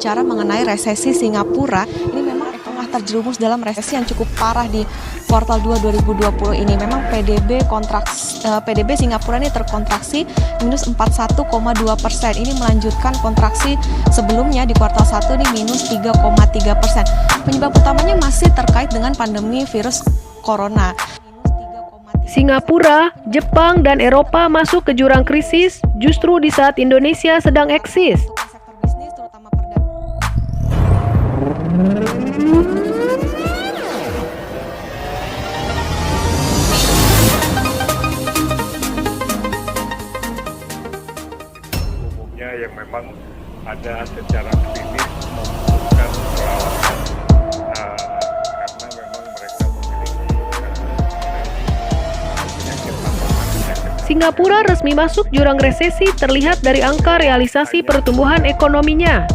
berbicara mengenai resesi Singapura, ini memang tengah terjerumus dalam resesi yang cukup parah di kuartal 2 2020 ini. Memang PDB Singapura ini terkontraksi minus 41,2%. Ini melanjutkan kontraksi sebelumnya di kuartal 1 ini minus 3,3%. Penyebab utamanya masih terkait dengan pandemi virus corona. Singapura, Jepang, dan Eropa masuk ke jurang krisis justru di saat Indonesia sedang eksis. Sektor bisnis terutama umumnya yang memang ada secara klinis membutuhkan perawatan karena memang mereka memiliki penyakit paru-paru. Singapura resmi masuk jurang resesi terlihat dari angka realisasi pertumbuhan ekonominya.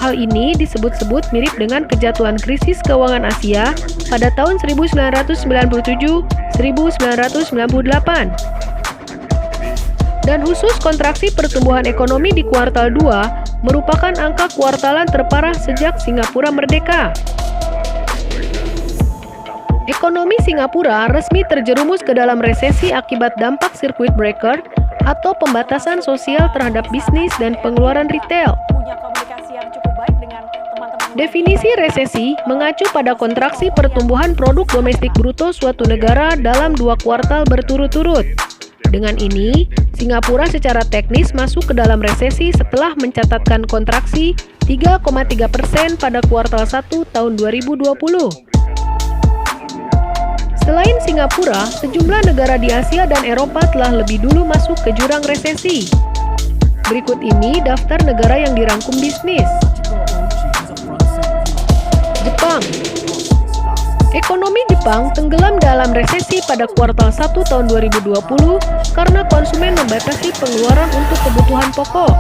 Hal ini disebut-sebut mirip dengan kejatuhan krisis keuangan Asia pada tahun 1997-1998. Dan khusus kontraksi pertumbuhan ekonomi di kuartal 2 merupakan angka kuartalan terparah sejak Singapura merdeka. Ekonomi Singapura resmi terjerumus ke dalam resesi akibat dampak circuit breaker atau pembatasan sosial terhadap bisnis dan pengeluaran retail. Definisi resesi mengacu pada kontraksi pertumbuhan produk domestik bruto suatu negara dalam 2 kuartal berturut-turut. Dengan ini, Singapura secara teknis masuk ke dalam resesi setelah mencatatkan kontraksi 3,3% pada kuartal 1 tahun 2020. Selain Singapura, sejumlah negara di Asia dan Eropa telah lebih dulu masuk ke jurang resesi. Berikut ini daftar negara yang dirangkum bisnis. Jepang. Ekonomi Jepang tenggelam dalam resesi pada kuartal 1 tahun 2020 karena konsumen membatasi pengeluaran untuk kebutuhan pokok.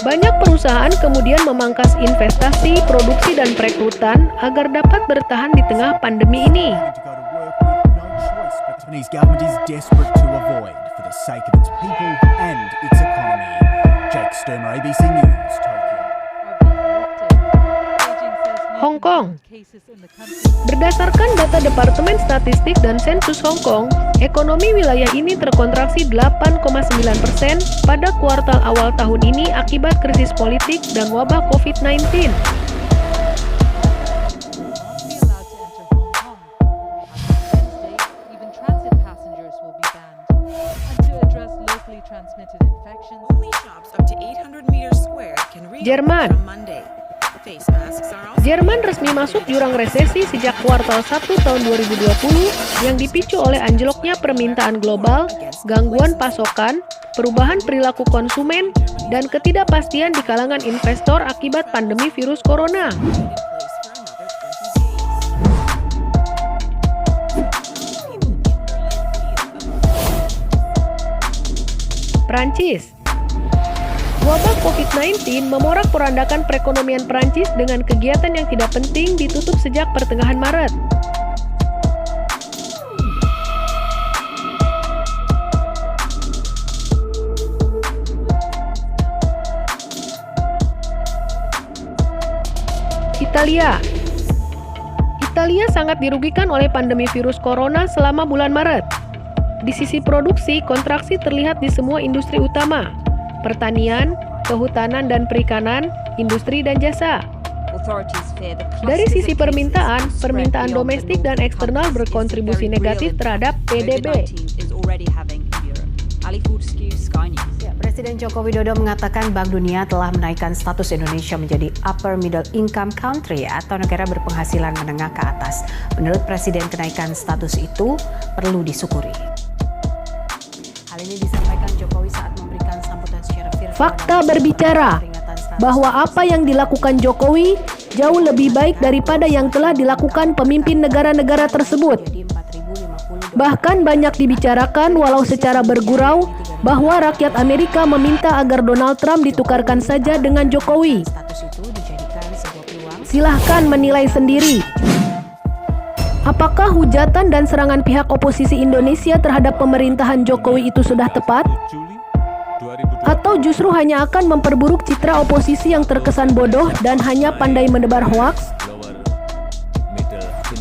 Banyak perusahaan kemudian memangkas investasi, produksi, dan perekrutan agar dapat bertahan di tengah pandemi ini. Hong Kong. Berdasarkan data Departemen Statistik dan Sensus Hong Kong, ekonomi wilayah ini terkontraksi 8,9% pada kuartal awal tahun ini akibat krisis politik dan wabah COVID-19. Jerman. Jerman resmi masuk jurang resesi sejak kuartal 1 tahun 2020 yang dipicu oleh anjloknya permintaan global, gangguan pasokan, perubahan perilaku konsumen, dan ketidakpastian di kalangan investor akibat pandemi virus corona. Prancis. Wabah COVID-19 memorak-porandakan perekonomian Prancis dengan kegiatan yang tidak penting ditutup sejak pertengahan Maret. Italia. Italia sangat dirugikan oleh pandemi virus corona selama bulan Maret. Di sisi produksi, kontraksi terlihat di semua industri utama: pertanian, kehutanan dan perikanan, industri dan jasa. Dari sisi permintaan domestik dan eksternal berkontribusi negatif terhadap PDB. Presiden Joko Widodo mengatakan Bank Dunia telah menaikkan status Indonesia menjadi upper middle income country atau negara berpenghasilan menengah ke atas. Menurut Presiden, kenaikan status itu perlu disyukuri. Hal ini disampaikan Jokowi saat memberikan sambutan secara virtual. Fakta berbicara bahwa apa yang dilakukan Jokowi jauh lebih baik daripada yang telah dilakukan pemimpin negara-negara tersebut. Bahkan banyak dibicarakan walau secara bergurau bahwa rakyat Amerika meminta agar Donald Trump ditukarkan saja dengan Jokowi. Silahkan menilai sendiri. Apakah hujatan dan serangan pihak oposisi Indonesia terhadap pemerintahan Jokowi itu sudah tepat? Atau justru hanya akan memperburuk citra oposisi yang terkesan bodoh dan hanya pandai menebar hoaks?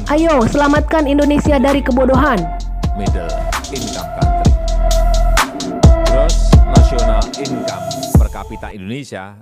Ayo, selamatkan Indonesia dari kebodohan. Middle income country. Gross national income per kapita Indonesia